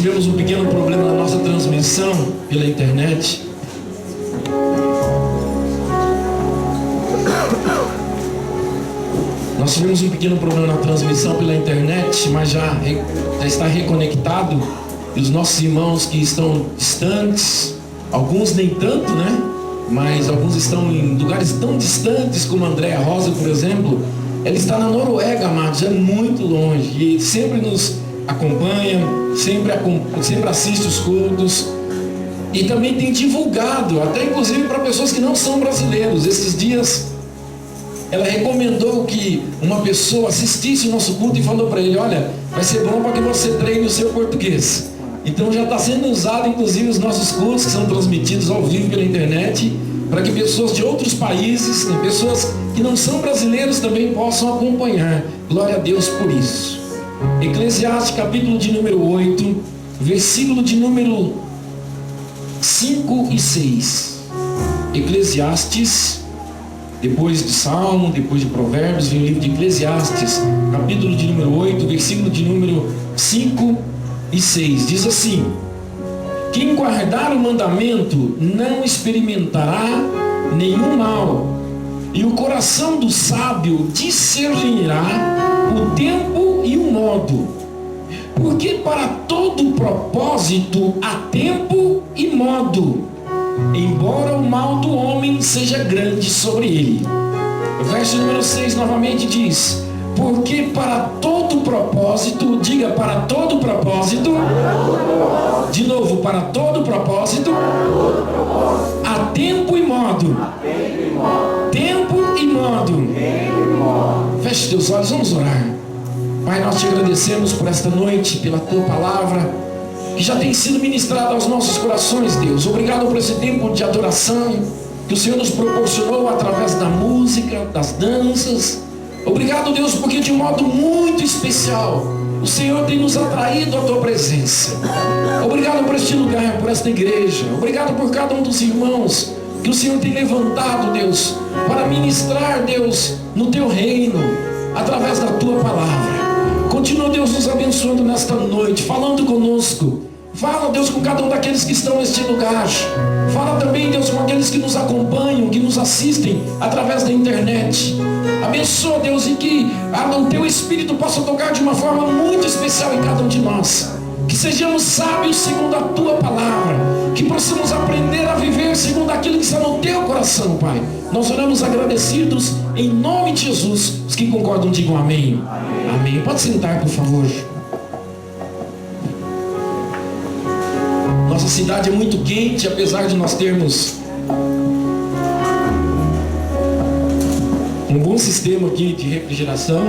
tivemos um pequeno problema na nossa transmissão pela internet. Nós tivemos um pequeno problema na transmissão pela internet, mas já está reconectado. E os nossos irmãos que estão distantes, alguns nem tanto, né? Mas alguns estão em lugares tão distantes, como a Andréa Rosa, por exemplo. Ela está na Noruega, amados, é muito longe. E sempre nos acompanha, sempre assiste os cultos. E também tem divulgado, até inclusive para pessoas que não são brasileiros. Esses dias ela recomendou que uma pessoa assistisse o nosso culto e falou para ele: olha, vai ser bom para que você treine o seu português. Então já está sendo usado inclusive os nossos cultos, que são transmitidos ao vivo pela internet, para que pessoas de outros países, né, pessoas que não são brasileiros também possam acompanhar. Glória a Deus por isso. Eclesiastes capítulo de número 8, versículo de número 5 e 6. Eclesiastes, depois de Salmo, depois de Provérbios, vem o livro de Eclesiastes, capítulo de número 8, versículo de número 5 e 6. Diz assim: quem guardar o mandamento não experimentará nenhum mal, e o coração do sábio discernirá o tempo e o modo. Porque para todo propósito há tempo e modo, embora o mal do homem seja grande sobre ele. O verso número 6 novamente diz: porque para todo propósito, diga, para todo propósito, de novo, para todo propósito, há tempo e modo. Tempo e modo. Feche teus olhos, vamos orar. Pai, nós te agradecemos por esta noite, pela tua palavra, que já tem sido ministrada aos nossos corações, Deus. Obrigado por esse tempo de adoração que o Senhor nos proporcionou através da música, das danças. Obrigado, Deus, porque de um modo muito especial o Senhor tem nos atraído à tua presença. Obrigado por este lugar, por esta igreja. Obrigado por cada um dos irmãos que o Senhor tem levantado, Deus, para ministrar, Deus, no teu reino, através da tua palavra. Continua, Deus, nos abençoando nesta noite, falando conosco. Fala, Deus, com cada um daqueles que estão neste lugar. Fala também, Deus, com aqueles que nos acompanham, que nos assistem através da internet. Abençoa, Deus, e que o teu Espírito possa tocar de uma forma muito especial em cada um de nós. Que sejamos sábios segundo a tua palavra. Que possamos aprender a viver segundo aquilo que está no teu coração, Pai. Nós oramos agradecidos em nome de Jesus. Os que concordam digam amém. Amém. Pode sentar, por favor. Nossa cidade é muito quente, apesar de nós termos um bom sistema aqui de refrigeração.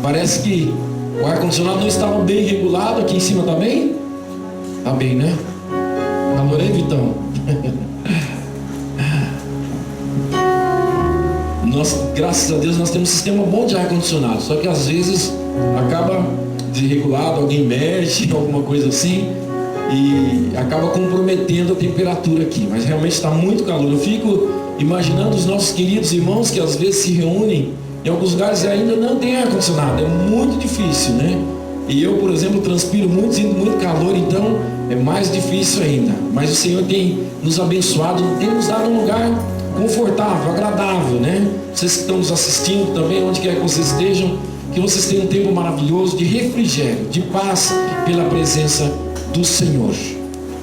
Parece que o ar-condicionado não estava bem regulado. Aqui em cima está bem? Está bem, né? Calor aí, Vitão? Nós, graças a Deus, nós temos um sistema bom de ar-condicionado. Só que às vezes acaba desregulado, alguém mexe, alguma coisa assim, e acaba comprometendo a temperatura aqui. Mas realmente está muito calor. Eu fico imaginando os nossos queridos irmãos que às vezes se reúnem em alguns lugares e ainda não tem ar-condicionado. É muito difícil, né? E eu, por exemplo, transpiro muito, sinto muito calor, então é mais difícil ainda. Mas o Senhor tem nos abençoado, tem nos dado um lugar confortável, agradável, né? Vocês que estão nos assistindo também, onde quer que vocês estejam, que vocês tenham um tempo maravilhoso de refrigério, de paz pela presença do Senhor.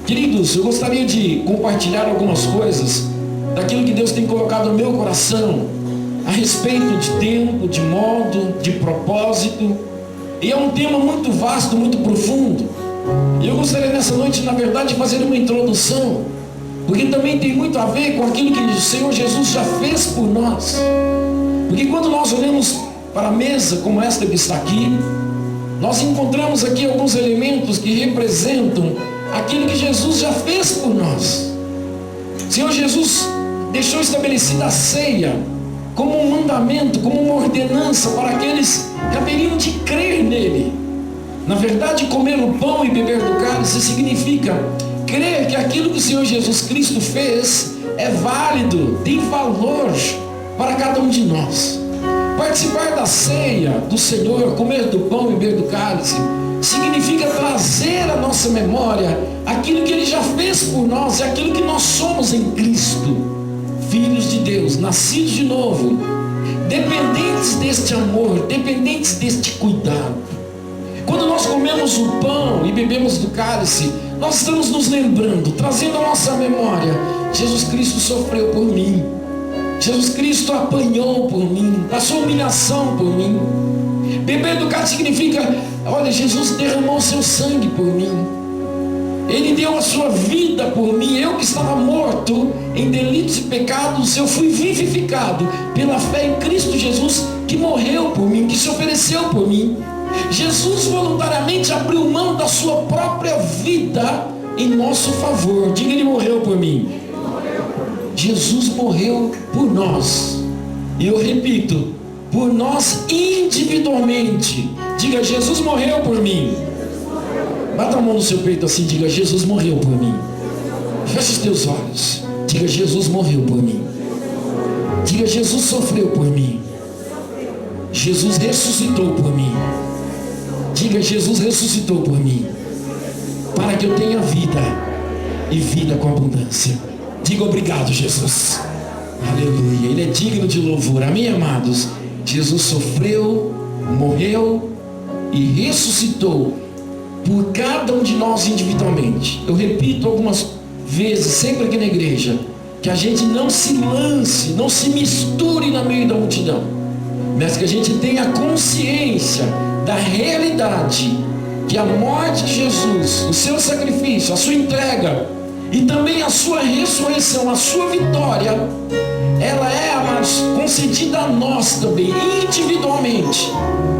Queridos, eu gostaria de compartilhar algumas coisas daquilo que Deus tem colocado no meu coração a respeito de tempo, de modo, de propósito. E é um tema muito vasto, muito profundo. E eu gostaria nessa noite, na verdade, de fazer uma introdução, porque também tem muito a ver com aquilo que o Senhor Jesus já fez por nós. Porque quando nós olhamos para a mesa como esta que está aqui, nós encontramos aqui alguns elementos que representam aquilo que Jesus já fez por nós. O Senhor Jesus deixou estabelecida a ceia como um mandamento, como uma ordenança para aqueles que haveriam de crer nele. Na verdade, comer o pão e beber do cálice significa crer que aquilo que o Senhor Jesus Cristo fez é válido, tem valor para cada um de nós. Participar da ceia do Senhor, comer do pão e beber do cálice, significa trazer à nossa memória aquilo que Ele já fez por nós e aquilo que nós somos em Cristo, filhos de Deus, nascidos de novo, dependentes deste amor, dependentes deste cuidado. Quando nós comemos o pão e bebemos do cálice, nós estamos nos lembrando, trazendo à nossa memória: Jesus Cristo sofreu por mim, Jesus Cristo apanhou por mim, passou humilhação por mim. Beber do cálice significa: olha, Jesus derramou o seu sangue por mim, Ele deu a sua vida por mim. Eu que estava morto em delitos e pecados, eu fui vivificado pela fé em Cristo Jesus, que morreu por mim, que se ofereceu por mim. Jesus voluntariamente abriu mão da sua própria vida em nosso favor. Diga: Ele morreu por mim. Jesus morreu por nós. E eu repito, por nós individualmente. Diga: Jesus morreu por mim. Bata a mão no seu peito assim, diga: Jesus morreu por mim. Feche os teus olhos. Diga: Jesus morreu por mim. Diga: Jesus sofreu por mim. Jesus ressuscitou por mim. Diga: Jesus ressuscitou por mim, para que eu tenha vida e vida com abundância. Diga: obrigado, Jesus. Aleluia. Ele é digno de louvor. Amém, amados? Jesus sofreu, morreu e ressuscitou por cada um de nós individualmente. Eu repito algumas vezes, sempre aqui na igreja, que a gente não se lance, não se misture no meio da multidão, mas que a gente tenha consciência da realidade que a morte de Jesus, o seu sacrifício, a sua entrega e também a sua ressurreição, a sua vitória, ela é, amados, concedida a nós também, individualmente.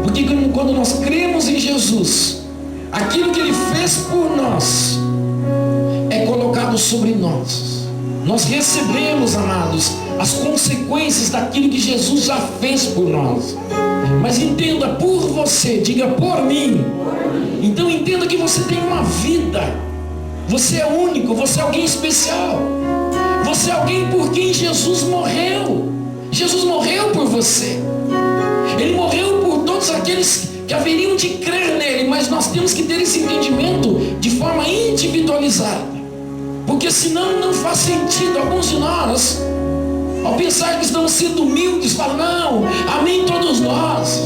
Porque quando nós cremos em Jesus, aquilo que Ele fez por nós é colocado sobre nós. Nós recebemos, amados, as consequências daquilo que Jesus já fez por nós. Mas entenda: por você, diga: por mim. Então entenda que você tem uma vida. Você é único, você é alguém especial. Você é alguém por quem Jesus morreu. Jesus morreu por você. Ele morreu por todos aqueles que haveriam de crer nele. Mas nós temos que ter esse entendimento de forma individualizada, porque senão não faz sentido. Alguns de nós, ao pensar que estamos sendo humildes, falam: não, amém todos nós.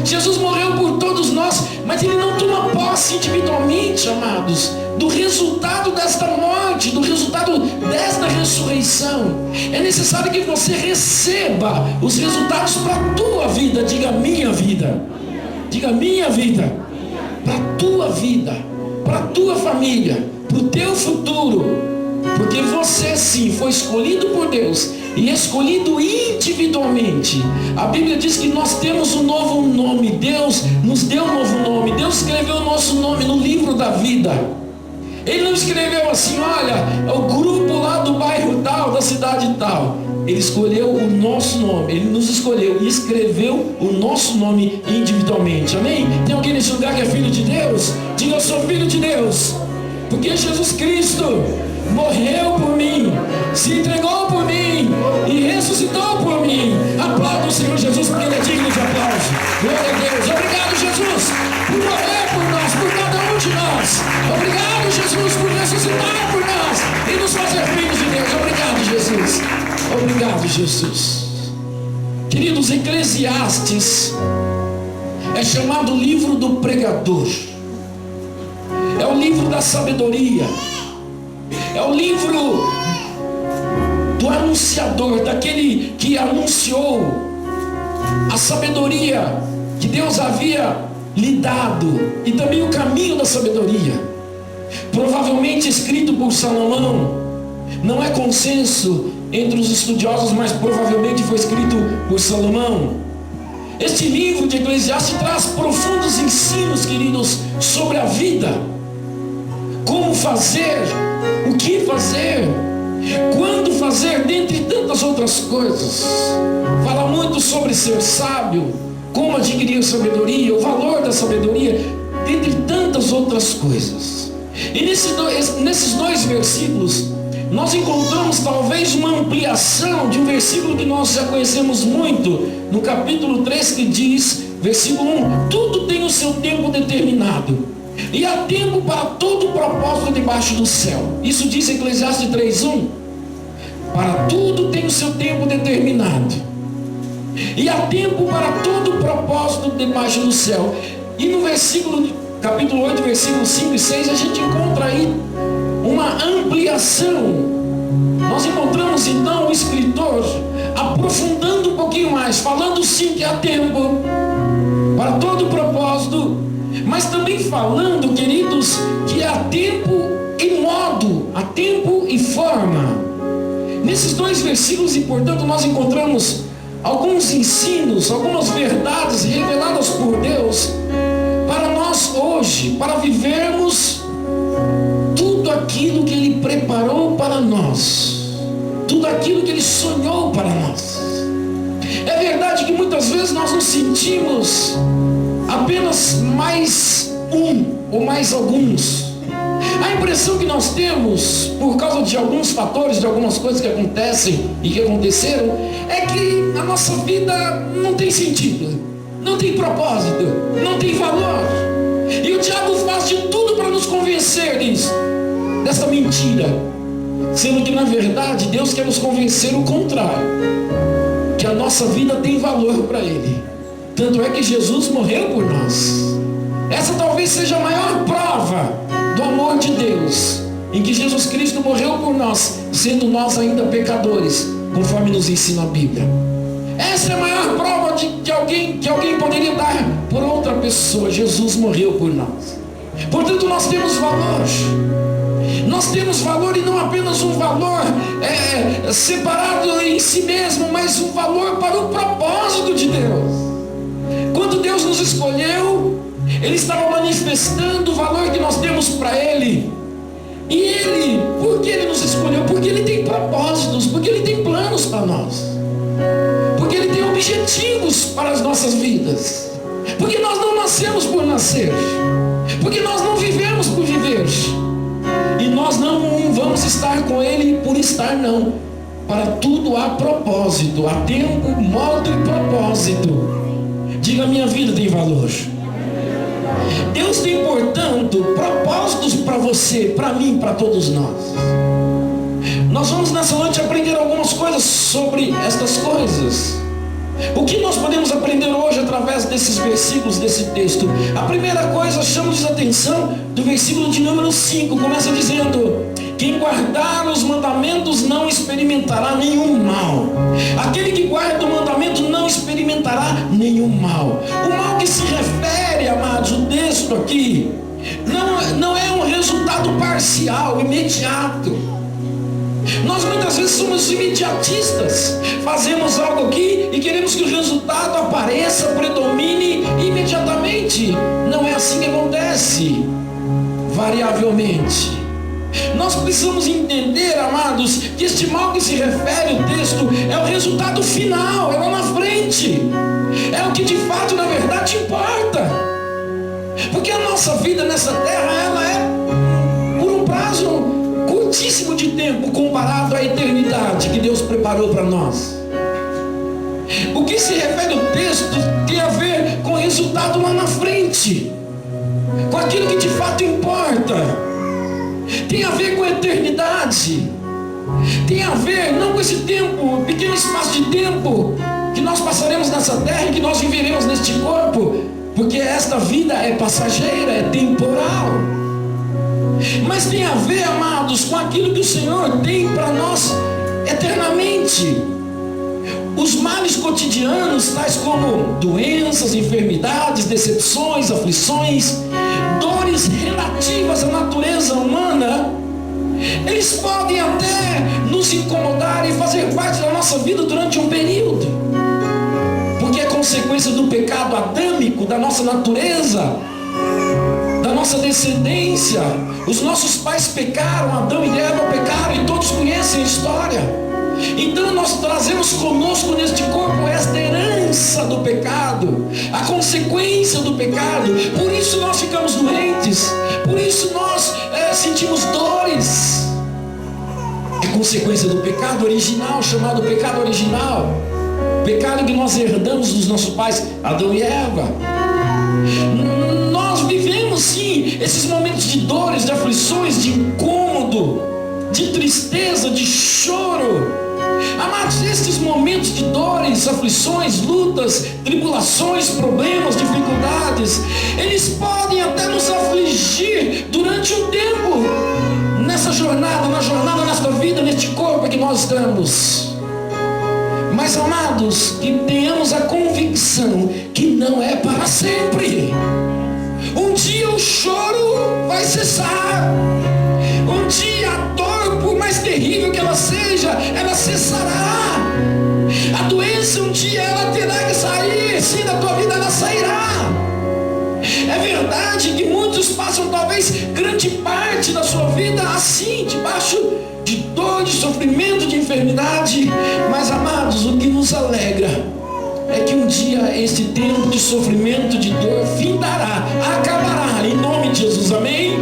Jesus morreu por todos nós, mas Ele não toma posse individualmente, amados, do resultado desta morte, do resultado desta ressurreição. É necessário que você receba os resultados para a tua vida. Diga: minha vida. Diga: minha vida. Para a tua vida, para a tua família, para o teu futuro. Porque você sim foi escolhido por Deus e escolhido individualmente. A Bíblia diz que nós temos um novo nome. Deus nos deu um novo nome. Deus escreveu o nosso nome no livro da vida. Ele não escreveu assim: olha, o grupo lá do bairro tal, da cidade tal. Ele escolheu o nosso nome. Ele nos escolheu e escreveu o nosso nome individualmente. Amém? Tem alguém nesse lugar que é filho de Deus? Diga: eu sou filho de Deus, porque Jesus Cristo morreu por mim, se entregou por mim e ressuscitou por mim. Aplauda o Senhor Jesus, porque Ele é digno de aplauso. Glória a Deus. Obrigado, Jesus, por morrer por nós, por cada um de nós. Obrigado, Jesus, por ressuscitar por nós e nos fazer filhos de Deus. Obrigado, Jesus. Obrigado, Jesus. Queridos, Eclesiastes é chamado livro do pregador. É o livro da sabedoria. É o livro do anunciador, daquele que anunciou a sabedoria que Deus havia lhe dado e também o caminho da sabedoria. Provavelmente escrito por Salomão. Não é consenso entre os estudiosos, mas provavelmente foi escrito por Salomão. Este livro de Eclesiastes traz profundos ensinos, queridos, sobre a vida. Como fazer, o que fazer, quando fazer, dentre tantas outras coisas. Fala muito sobre ser sábio, como adquirir sabedoria, o valor da sabedoria, dentre tantas outras coisas. E nesses dois versículos, nós encontramos talvez uma ampliação de um versículo que nós já conhecemos muito, no capítulo 3, que diz, versículo 1, tudo tem o seu tempo determinado, e há tempo para todo propósito debaixo do céu. Isso diz Eclesiastes 3:1. Para tudo tem o seu tempo determinado, e há tempo para todo propósito debaixo do céu. E no versículo, capítulo 8, versículos 5 e 6, a gente encontra aí uma ampliação. Nós encontramos então o escritor aprofundando um pouquinho mais, falando sim que há tempo para todo propósito, mas também falando, queridos, que há tempo e modo, há tempo e forma. Nesses dois versículos, e portanto, nós encontramos alguns ensinos, algumas verdades reveladas por Deus para nós hoje, para vivermos tudo aquilo que Ele preparou para nós, tudo aquilo que Ele sonhou para nós. É verdade que muitas vezes nós nos sentimos apenas mais um ou mais alguns. A impressão que nós temos, por causa de alguns fatores, de algumas coisas que acontecem e que aconteceram, é que a nossa vida não tem sentido, não tem propósito, não tem valor. E o diabo faz de tudo para nos convencer disso, dessa mentira, sendo que na verdade Deus quer nos convencer o contrário, que a nossa vida tem valor para Ele. Tanto é que Jesus morreu por nós. Essa talvez seja a maior prova do amor de Deus, em que Jesus Cristo morreu por nós, sendo nós ainda pecadores, conforme nos ensina a Bíblia. Essa é a maior prova que alguém poderia dar por outra pessoa. Jesus morreu por nós. Portanto, nós temos valor. Nós temos valor, e não apenas um valor separado em si mesmo, mas um valor para o propósito de Deus. Quando Deus nos escolheu, Ele estava manifestando o valor que nós temos para Ele. E Ele, por que Ele nos escolheu? Porque Ele tem propósitos, porque Ele tem planos para nós, porque Ele tem objetivos para as nossas vidas, porque nós não nascemos por nascer, porque nós não vivemos por viver, e nós não vamos estar com Ele por estar, não. Para tudo há propósito, há tempo, modo e propósito. Diga, minha vida tem valor. Deus tem, portanto, propósitos para você, para mim, para todos nós. Nós vamos nessa noite aprender algumas coisas sobre estas coisas. O que nós podemos aprender hoje através desses versículos, desse texto? A primeira coisa, chama-nos a atenção do versículo de número 5, começa dizendo: quem guardar os mandamentos não experimentará nenhum mal. Aquele que guarda o mandamento não experimentará nenhum mal. O mal que se refere, amados, o texto aqui, não é um resultado parcial, imediato. Nós muitas vezes somos imediatistas, fazemos algo aqui e queremos que o resultado apareça, predomine imediatamente. Não é assim que acontece, variavelmente. Nós precisamos entender, amados, que este mal que se refere o texto é o resultado final, é lá na frente, é o que de fato, na verdade, importa. Porque a nossa vida nessa terra, ela é por um prazo curtíssimo de tempo comparado à eternidade que Deus preparou para nós. O que se refere ao texto tem a ver com o resultado lá na frente, com aquilo que de fato importa. Tem a ver com a eternidade. Tem a ver não com esse tempo, pequeno espaço de tempo que nós passaremos nessa terra e que nós viveremos neste corpo, porque esta vida é passageira, é temporal. Mas tem a ver, amados, com aquilo que o Senhor tem para nós eternamente. Os males cotidianos, tais como doenças, enfermidades, decepções, aflições, dores relativas à natureza humana, eles podem até nos incomodar e fazer parte da nossa vida durante um período, porque é consequência do pecado adâmico, da nossa natureza, da nossa descendência. Os nossos pais pecaram, Adão e Eva pecaram, e todos conhecem a história. Então nós trazemos conosco neste corpo esta herança do pecado, a consequência do pecado. Por isso nós ficamos doentes, por isso nós sentimos dores. É consequência do pecado original, chamado pecado original. Pecado que nós herdamos dos nossos pais, Adão e Eva. Nós vivemos sim esses momentos de dores, de aflições, de incômodo, de tristeza, de choro. Amados, esses momentos de dores, aflições, lutas, tribulações, problemas, dificuldades, eles podem até nos afligir durante um tempo, nessa jornada, nesta vida, neste corpo que nós estamos. Mas, amados, que tenhamos a convicção que não é para sempre. Um dia o choro vai cessar. Um dia a dor, por mais terrível que ela seja, ela cessará. A doença um dia ela terá que sair. Sim, da tua vida ela sairá. É verdade que muitos passam talvez grande parte da sua vida assim, debaixo de dor, de sofrimento, de enfermidade. Mas, amados, o que nos alegra é que um dia este tempo de sofrimento, de dor findará, acabará, em nome de Jesus, amém?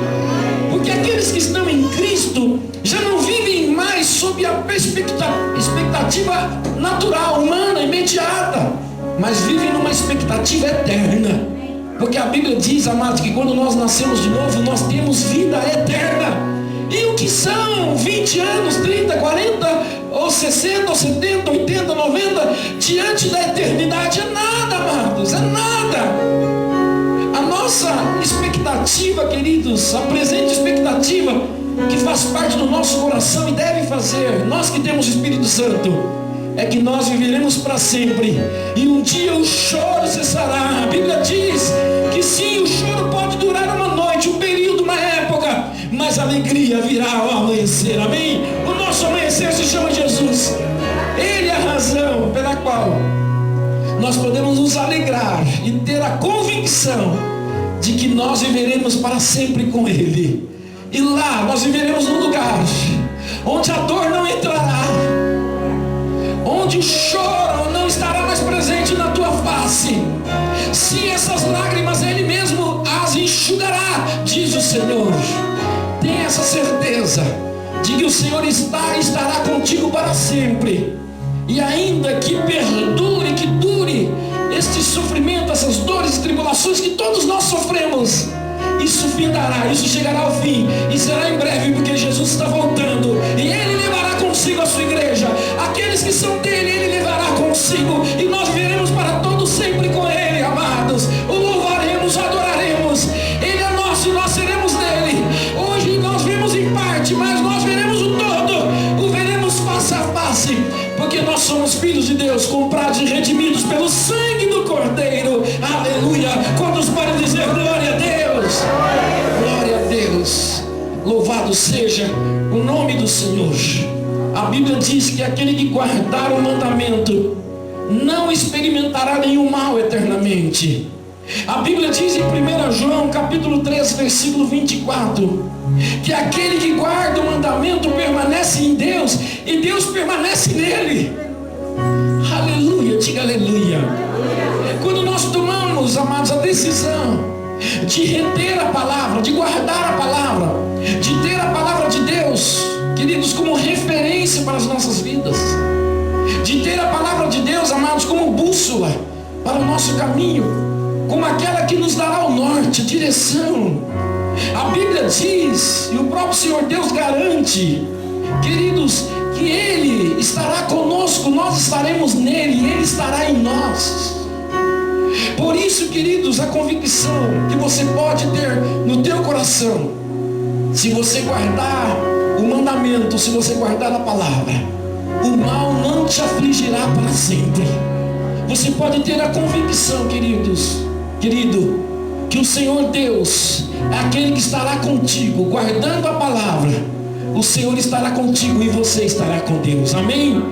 Porque aqueles que estão em Cristo já não vivem mais sob a expectativa natural, humana, imediata, mas vivem numa expectativa eterna. Porque a Bíblia diz, amados, que quando nós nascemos de novo, nós temos vida eterna. E o que são 20 anos, 30, 40, ou 60, ou 70, 80, 90, diante da eternidade? É nada, amados, é nada. A nossa expectativa, queridos, a presente expectativa, que faz parte do nosso coração e deve fazer, nós que temos o Espírito Santo, é que nós viveremos para sempre. E um dia o choro cessará. A Bíblia diz que sim, o choro pode durar uma noite, um período, uma época, mas a alegria virá ao amanhecer, amém? O nosso amanhecer se chama Jesus. Ele é a razão pela qual nós podemos nos alegrar e ter a convicção de que nós viveremos para sempre com Ele. E lá nós viveremos num lugar onde a dor não entrará, onde o choro não estará mais presente na tua face. Sim, essas lágrimas Ele mesmo as enxugará, diz o Senhor. Tenha essa certeza de que o Senhor estará contigo para sempre. E ainda que perdure, que dure este sofrimento, essas dores e tribulações que todos nós sofremos, isso findará, isso chegará ao fim, e será em breve, porque Jesus está voltando, e Ele levará consigo a sua igreja. Aqueles que são dele, Ele levará consigo, e nós viveremos para todos sempre com Ele, amados. O louvaremos, adoraremos. Ele é nosso e nós seremos dele. Hoje nós vemos em parte, mas nós veremos o todo, o veremos face a face, porque nós somos filhos de Deus, comprados e redimidos pelo sangue do Cordeiro. Aleluia. Quantos podem dizer glória a Deus? Glória a Deus. Louvado seja o nome do Senhor. A Bíblia diz que aquele que guardar o mandamento não experimentará nenhum mal eternamente. A Bíblia diz em 1 João capítulo 3, versículo 24, que aquele que guarda o mandamento permanece em Deus e Deus permanece nele. Aleluia, diga aleluia. Quando nós tomamos, amados, a decisão de reter a palavra, de guardar a palavra, de ter a palavra de Deus, queridos, como referência para as nossas vidas, de ter a palavra de Deus, amados, como bússola para o nosso caminho, como aquela que nos dará o norte, a direção. A Bíblia diz, e o próprio Senhor Deus garante, queridos, que Ele estará conosco, nós estaremos nele e Ele estará em nós. Por isso, queridos, a convicção que você pode ter no teu coração, se você guardar o mandamento, se você guardar a palavra, o mal não te afligirá para sempre. Você pode ter a convicção, querido, que o Senhor Deus é aquele que estará contigo, guardando a palavra. O Senhor estará contigo e você estará com Deus, amém?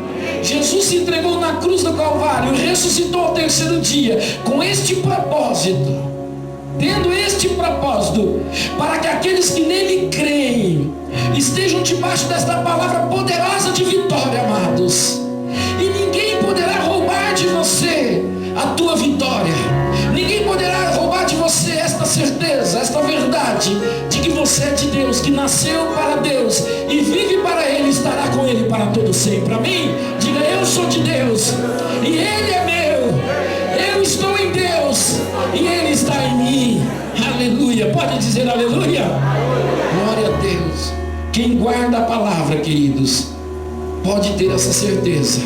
Jesus se entregou na cruz do Calvário e ressuscitou ao terceiro dia, com este propósito, tendo este propósito, para que aqueles que nele creem estejam debaixo desta palavra poderosa de vitória, amados. E ninguém poderá roubar de você a tua vitória. Ninguém poderá roubar de você esta certeza, esta verdade, de que você você é de Deus, que nasceu para Deus e vive para Ele, estará com Ele para todo sempre. Amém? Diga: eu sou de Deus e Ele é meu. Eu estou em Deus e Ele está em mim. Aleluia. Pode dizer aleluia? Glória a Deus. Quem guarda a palavra, queridos, pode ter essa certeza: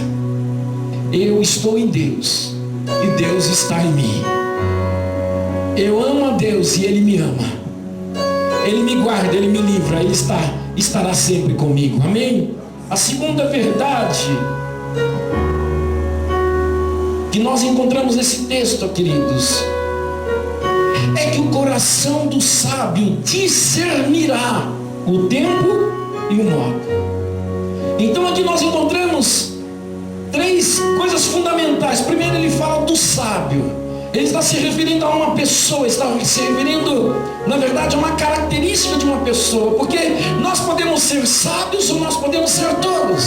eu estou em Deus e Deus está em mim. Eu amo a Deus e Ele me ama. Ele me guarda, Ele me livra, Ele estará sempre comigo. Amém? A segunda verdade que nós encontramos nesse texto, queridos, é que o coração do sábio discernirá o tempo e o modo. Então aqui nós encontramos três coisas fundamentais. Primeiro, ele fala do sábio. Ele está se referindo a uma pessoa, está se referindo, na verdade, a uma característica de uma pessoa. Porque nós podemos ser sábios ou nós podemos ser tolos.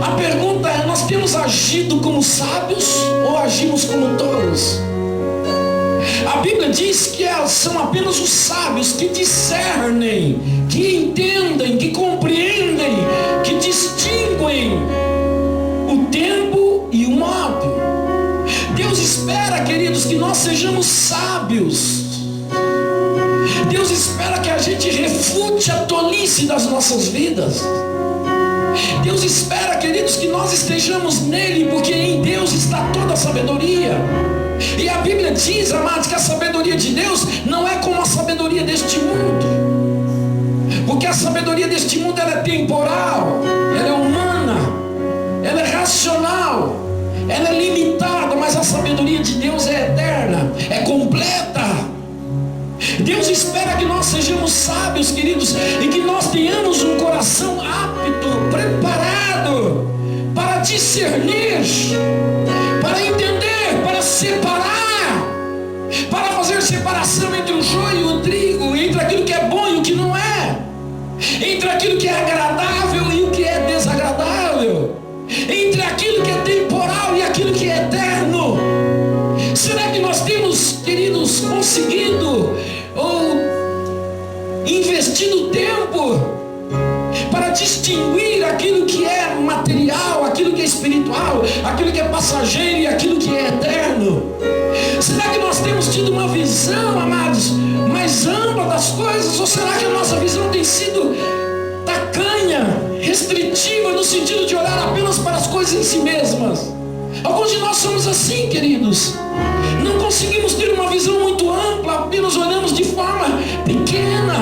A pergunta é: nós temos agido como sábios ou agimos como tolos? A Bíblia diz que são apenas os sábios que discernem, que entendem, que compreendem, que distinguem o tempo e o modo. Deus espera, queridos, que nós sejamos sábios. Deus espera que a gente refute a tolice das nossas vidas. Deus espera, queridos, que nós estejamos nele, porque em Deus está toda a sabedoria. E a Bíblia diz, amados, que a sabedoria de Deus não é como a sabedoria deste mundo. Porque a sabedoria deste mundo, ela é temporal, ela é humana, ela é racional, ela é limitada, mas a sabedoria de Deus é eterna, é completa. Deus espera que nós sejamos sábios, queridos, e que nós tenhamos um coração apto, preparado para discernir, para entender, para separar, para fazer separação entre o joio e o trigo, entre aquilo que é bom e o que não é, entre aquilo que é agradável e o que é desagradável, entre aquilo que é temporal e aquilo que é eterno. Será que nós temos, queridos, conseguido ou investido tempo para distinguir aquilo que é material, aquilo que é espiritual, aquilo que é passageiro e aquilo que é eterno? Será que nós temos tido uma visão, amados, mais ampla das coisas? Ou será que a nossa visão tem sido tacanha, restritiva, no sentido de olhar apenas para as coisas em si mesmas? Alguns de nós somos assim, queridos. Não conseguimos ter uma visão muito ampla, apenas olhamos de forma pequena.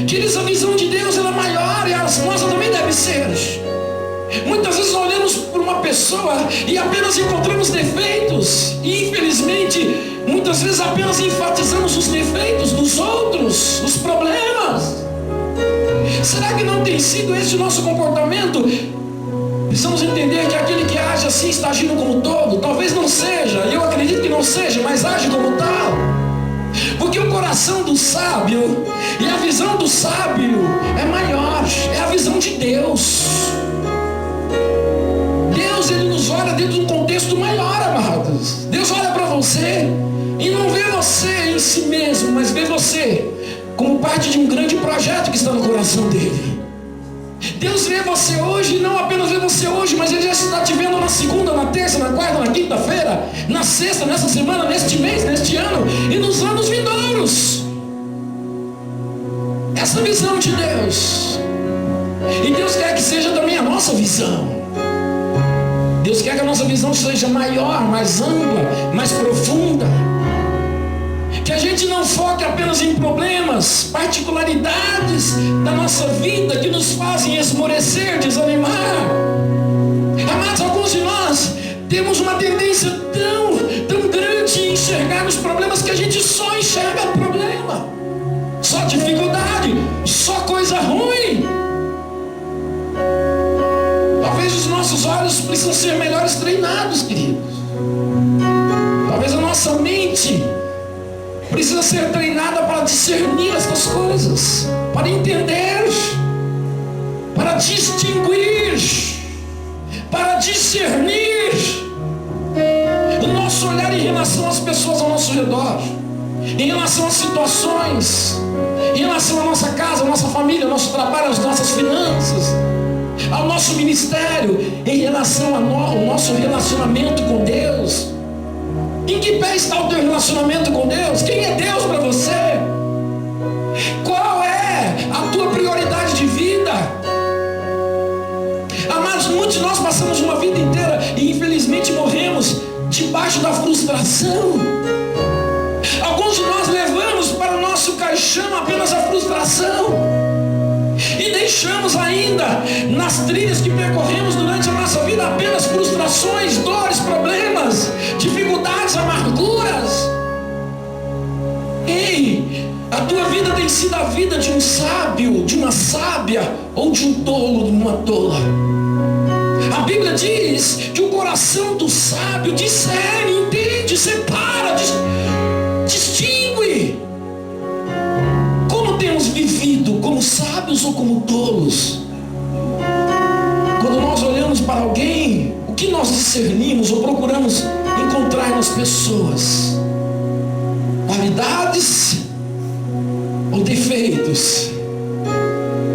Queridos, a visão de Deus, ela é maior e a nossa também deve ser. Muitas vezes olhamos por uma pessoa e apenas encontramos defeitos. E infelizmente, muitas vezes apenas enfatizamos os defeitos dos outros, os problemas. Será que não tem sido esse o nosso comportamento? Precisamos entender que aquele que age assim está agindo como todo. Talvez não seja, eu acredito que não seja, mas age como tal. Porque o coração do sábio e a visão do sábio é maior, é a visão de Deus. Deus, Ele nos olha dentro de um contexto maior, amados. Deus olha para você e não vê você em si mesmo, mas vê você como parte de um grande projeto que está no coração dele. Deus vê você hoje, não apenas vê você hoje, mas Ele já está te vendo na segunda, na terça, na quarta, na quinta-feira, na sexta, nessa semana, neste mês, neste ano e nos anos vindouros. Essa visão de Deus. E Deus quer que seja também a nossa visão. Deus quer que a nossa visão seja maior, mais ampla, mais profunda. Que a gente não foque apenas em problemas, particularidades da nossa vida que nos fazem esmorecer, desanimar. Amados, alguns de nós temos uma tendência tão grande em enxergar os problemas que a gente só enxerga problema, só dificuldade, só coisa ruim. Talvez os nossos olhos precisam ser melhores treinados, queridos. Talvez a nossa mente precisa ser treinada para discernir essas coisas, para entender, para distinguir, para discernir o nosso olhar em relação às pessoas ao nosso redor. em relação às situações, em relação à nossa casa, à nossa família, ao nosso trabalho, às nossas finanças, ao nosso ministério, em relação ao nosso relacionamento com Deus. Em que pé está o teu relacionamento com Deus? Quem é Deus para você? Qual é a tua prioridade de vida? Amados, muitos de nós passamos uma vida inteira e infelizmente morremos debaixo da frustração. Alguns de nós levamos para o nosso caixão apenas a frustração e deixamos ainda nas trilhas que percorremos durante a nossa vida apenas frustrações, dores, problemas, dificuldades, amarguras. Ei, a tua vida tem sido a vida de um sábio, de uma sábia, ou de um tolo, de uma tola. A Bíblia diz que o coração do sábio discerne, entende, separa, distingue. Como temos vivido, como sábios ou como tolos? Quando nós olhamos para alguém, o que nós discernimos ou procuramos encontrar nas pessoas? Qualidades ou defeitos?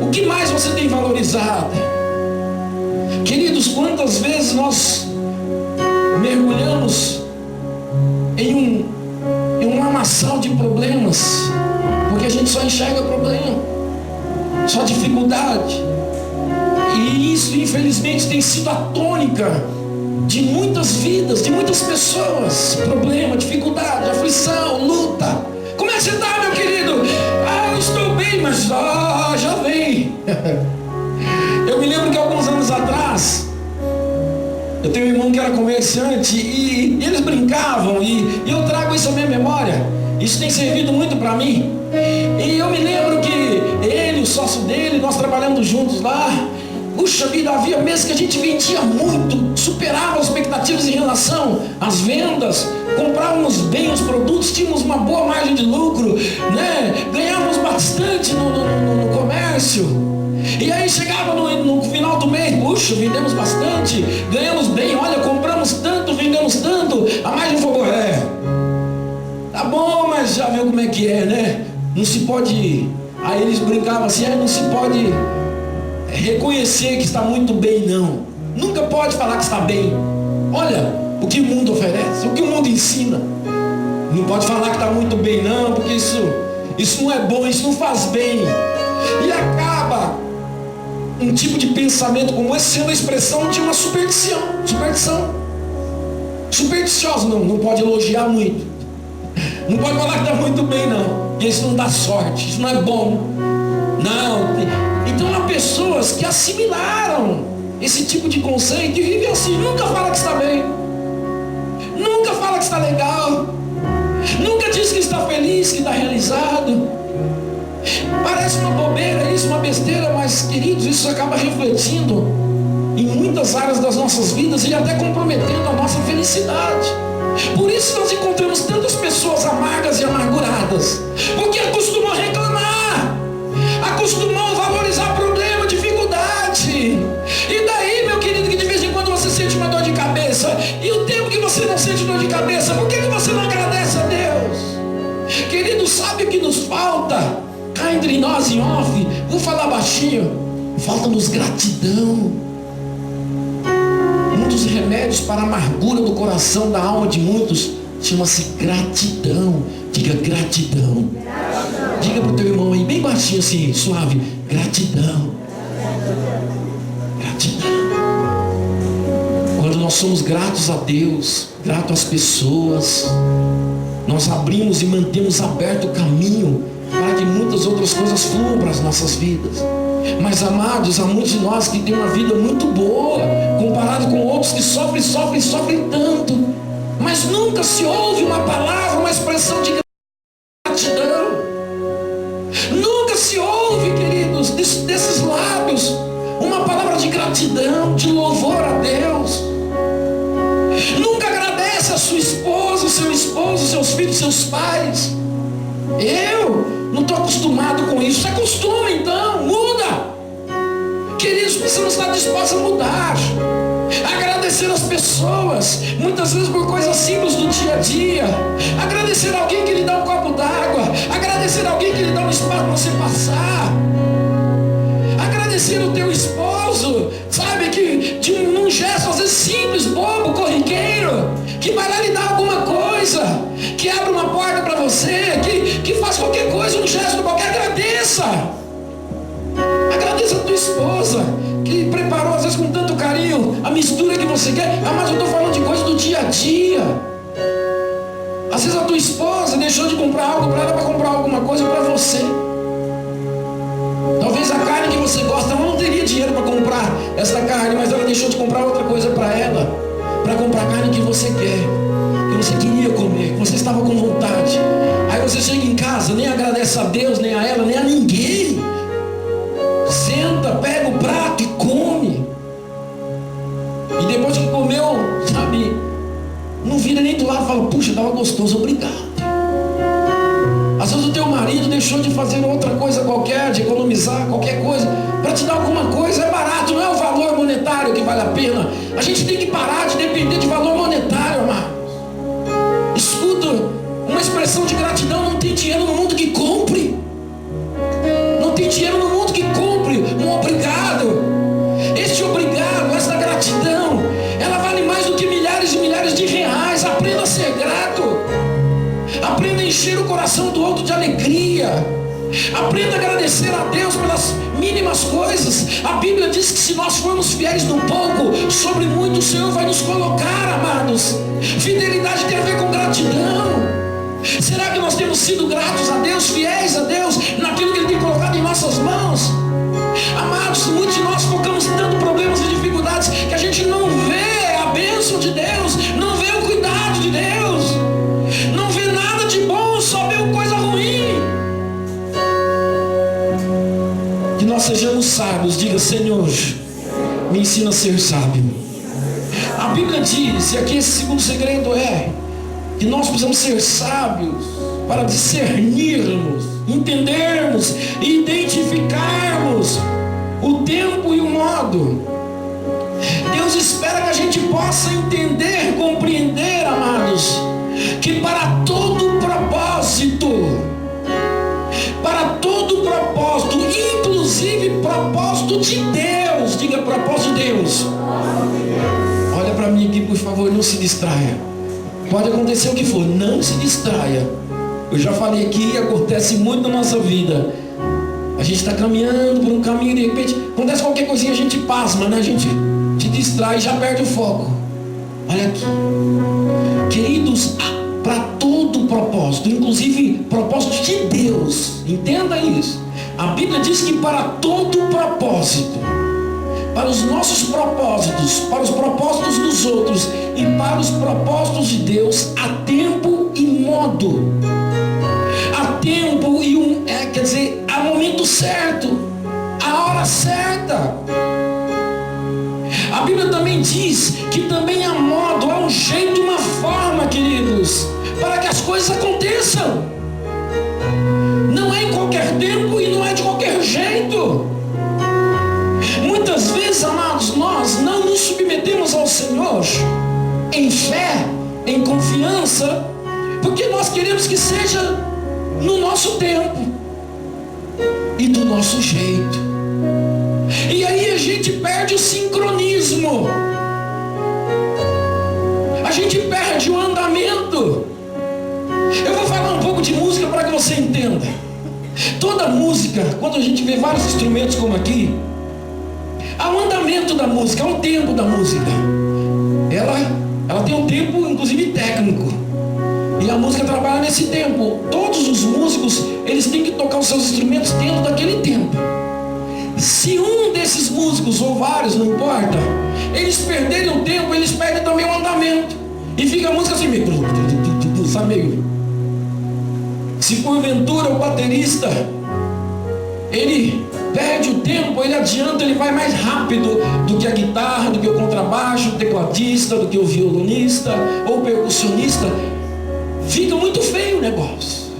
O que mais você tem valorizado? Queridos, quantas vezes nós mergulhamos em um lamaçal de problemas, porque a gente só enxerga problema, só dificuldade. E isso, infelizmente, tem sido a tônica de muitas vidas, de muitas pessoas. Problema, dificuldade, aflição, luta. Como é que você está, meu querido? Eu estou bem, mas já vem. Eu me lembro que alguns anos atrás, eu tenho um irmão que era comerciante e eles brincavam, e eu trago isso à minha memória. Isso tem servido muito para mim. E eu me lembro que ele, o sócio dele, nós trabalhando juntos lá. Puxa vida, havia meses que a gente vendia muito, superava as expectativas em relação às vendas, comprávamos bem os produtos, tínhamos uma boa margem de lucro, né? Ganhávamos bastante no comércio. E aí chegava no final do mês, puxa, vendemos bastante, ganhamos bem, olha, compramos tanto, vendemos tanto, a margem foi boa. Tá bom, mas já viu como é que é, né? Não se pode, aí eles brincavam assim, não se pode reconhecer que está muito bem, não. Nunca pode falar que está bem. Olha o que o mundo oferece, o que o mundo ensina. Não pode falar que está muito bem, não, porque isso não é bom, isso não faz bem. E acaba um tipo de pensamento como esse sendo a expressão de uma superstição. Supersticioso não pode elogiar muito. Não pode falar que está muito bem, não. Porque isso não dá sorte, isso não é bom. Não. Então há pessoas que assimilaram esse tipo de conceito e vivem assim. Nunca fala que está bem. Nunca fala que está legal. Nunca diz que está feliz, que está realizado. Parece uma bobeira isso, uma besteira, mas queridos, isso acaba refletindo em muitas áreas das nossas vidas e até comprometendo a nossa felicidade. Por isso nós encontramos tantas pessoas amargas e amarguradas, porque acostumam a reclamar, acostumam a valorizar problema, dificuldade. E daí, meu querido, que de vez em quando você sente uma dor de cabeça, e o tempo que você não sente dor de cabeça, por que você não agradece a Deus? Querido, sabe o que nos falta? Cá entre nós em off, vou falar baixinho, falta-nos gratidão. Um dos remédios para a amargura do coração, da alma de muitos, chama-se gratidão. Diga gratidão. Diga para o teu irmão aí, bem baixinho assim, suave, gratidão. Gratidão. Quando nós somos gratos a Deus, gratos às pessoas, nós abrimos e mantemos aberto o caminho para que muitas outras coisas fluam para as nossas vidas. Mas amados, há muitos de nós que têm uma vida muito boa, comparado com outros que sofrem tanto, mas nunca se ouve uma palavra, uma expressão de gratidão. Nunca se ouve, queridos, desses lábios, uma palavra de gratidão, de louvor a Deus. Nunca agradece a sua esposa, o seu esposo, seus filhos, seus pais. Eu não estou acostumado com isso. É costume, então, muda. Queridos, precisamos estar dispostos a mudar. Agradecer as pessoas, muitas vezes por coisas simples do dia a dia. Agradecer alguém que lhe dá um copo d'água. Agradecer alguém que lhe dá um espaço para você passar. Agradecer o teu esposo, sabe, que de um gesto às vezes simples, bobo, corriqueiro, que vai lá lhe dar alguma coisa, que abre uma porta para você, que faz qualquer coisa, um gesto qualquer. Agradeça. Agradeça a tua esposa, que preparou às vezes com tanto carinho a mistura que você quer. Mas eu estou falando de coisa do dia a dia. Às vezes a tua esposa deixou de comprar algo para ela, para comprar alguma coisa para você. Talvez a carne que você gosta, ela não teria dinheiro para comprar essa carne, mas ela deixou de comprar outra coisa para ela, para comprar a carne que você quer, que você queria comer, que você estava com vontade. Aí você chega em casa, nem agradece a Deus, nem a ela, nem a ninguém. Senta, pega o prato e come. E depois que comeu, sabe, não vira nem do lado e fala, puxa, estava gostoso, obrigado. Às vezes o teu marido deixou de fazer outra coisa qualquer, de economizar qualquer coisa, para te dar alguma coisa. É barato, não é o valor monetário que vale a pena. A gente tem que parar de depender de valor monetário, amado. Escuta, uma expressão de gratidão: não tem dinheiro no mundo que compre. Não tem dinheiro no mundo que compre um obrigado. Este obrigado, esta gratidão, ela vale mais do que milhares e milhares de reais. Aprenda a ser grato. Aprenda a encher o coração do outro de alegria. Aprenda a agradecer a Deus pelas mínimas coisas. A Bíblia diz que se nós formos fiéis no pouco, sobre muito o Senhor vai nos colocar, amados. Fidelidade tem a ver com gratidão. Será que nós temos sido gratos a Deus, fiéis a Deus, naquilo que Ele tem colocado em nossas mãos? Amados, muitos de nós focamos em tantos problemas e dificuldades que a gente não vê a bênção de Deus, não vê o cuidado de Deus, não vê nada de bom, só vê coisa ruim. Que nós sejamos sábios. Diga: Senhor, me ensina a ser sábio. A Bíblia diz, e aqui esse segundo segredo é que nós precisamos ser sábios para discernirmos, entendermos e identificarmos o tempo e o modo. Deus espera que a gente possa entender, compreender, amados, que para todo propósito, inclusive propósito de Deus, diga: propósito de Deus. Olha para mim aqui, por favor, não se distraia. Pode acontecer o que for, não se distraia. Eu já falei aqui, acontece muito na nossa vida. A gente está caminhando por um caminho, de repente acontece qualquer coisinha, a gente pasma, né? A gente se distrai e já perde o foco. Olha aqui, queridos, para todo propósito, inclusive propósito de Deus, entenda isso. A Bíblia diz que para todo propósito, para os nossos propósitos, para os propósitos dos outros e para os propósitos de Deus, há tempo e modo. Há tempo e há momento certo, a hora certa. A Bíblia também diz que também há modo, há um jeito, uma forma, queridos, para que as coisas aconteçam. Não é em qualquer tempo e não é de qualquer jeito. Muitas vezes, amados, nós não nos submetemos ao Senhor em fé, em confiança, porque nós queremos que seja no nosso tempo e do nosso jeito. E aí a gente perde o sincronismo, a gente perde o andamento. Eu vou falar um pouco de música para que você entenda. Toda música, quando a gente vê vários instrumentos como aqui, há um andamento da música, há um tempo da música. Ela tem um tempo, inclusive técnico. E a música trabalha nesse tempo. Todos os músicos, eles têm que tocar os seus instrumentos dentro daquele tempo. Se um desses músicos, ou vários, não importa, eles perderem o tempo, eles perdem também o andamento. E fica a música assim meio, sabe, meio. Se porventura o baterista, ele perde o tempo, ele adianta, ele vai mais rápido do que a guitarra, do que o contrabaixo, o tecladista, do que o violonista ou o percussionista, fica muito feio o negócio.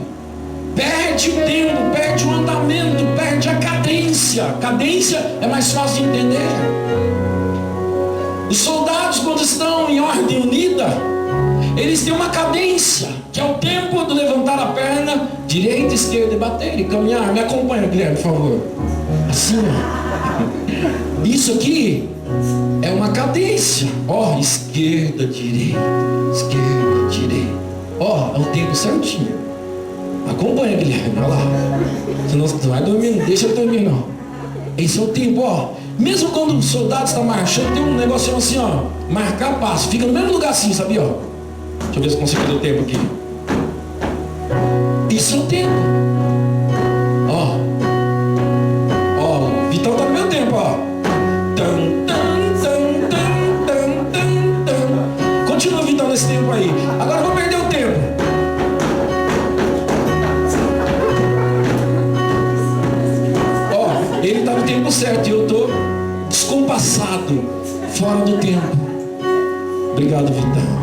Perde o tempo, perde o andamento, perde a cadência. cadência. Cadência é mais fácil de entender. Os soldados, quando estão em ordem unida, eles têm uma cadência, que é o tempo de levantar a perna direita, esquerda e bater e caminhar. Me acompanha, Guilherme, por favor. Assim, ó. Isso aqui é uma cadência. Ó, esquerda, direita, esquerda, direita. Ó, é o tempo certinho. Acompanha, Guilherme, olha lá. Senão você vai dormir, deixa eu dormir, não. Esse é o tempo, ó. Mesmo quando o soldado está marchando, tem um negócio assim, ó. Marcar passo. Fica no mesmo lugar assim, sabia, ó. Deixa eu ver se consigo fazer o tempo aqui. Isso é o tempo. Ó. Ó, o Vitão tá no meu tempo, ó. Continua, Vitão, nesse tempo aí. Agora eu vou perder o tempo. Ó, ele tá no tempo certo e eu tô descompassado, fora do tempo. Obrigado, Vitão.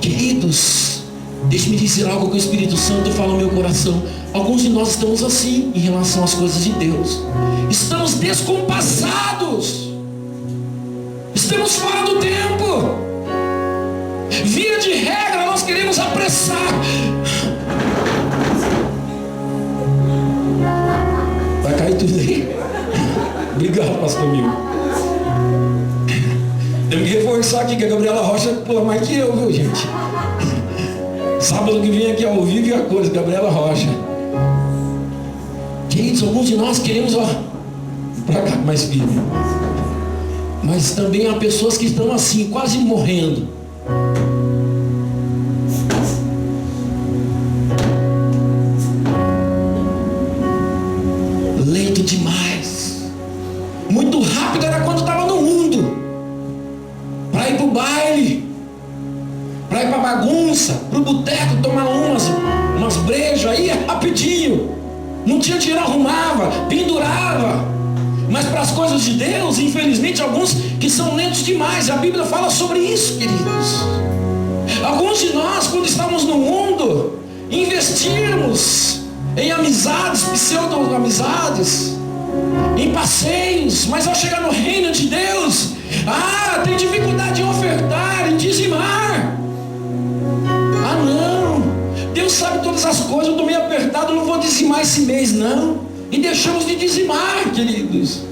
Queridos, deixe-me dizer algo que o Espírito Santo fala no meu coração. Alguns de nós estamos assim em relação às coisas de Deus. Estamos descompassados. Estamos fora do tempo. Via de regra, nós queremos apressar. Vai cair tudo aí? Obrigado, pastor Mil. Tenho que reforçar aqui que a Gabriela Rocha pula mais que eu, viu, gente? Sábado que vem aqui ao vivo e a cores, Gabriela Rocha. Queridos, alguns de nós queremos, ó, pra cá, mais firme. Mas também há pessoas que estão assim, quase morrendo. Lento demais. Muito rápido era quando estava no mundo. Para ir para o baile, para ir para a bagunça, para o boteco, tomar umas brejas, aí é rapidinho. Não tinha dinheiro, arrumava, pendurava. Mas para as coisas de Deus, infelizmente, alguns que são lentos demais. A Bíblia fala sobre isso, queridos. Alguns de nós, quando estávamos no mundo, investimos em amizades, pseudo-amizades, em passeios, mas ao chegar no reino de Deus, tem dificuldade em ofertar, em dizimar. Não, Deus sabe todas as coisas, eu estou meio apertado, não vou dizimar esse mês não. E deixamos de dizimar, queridos.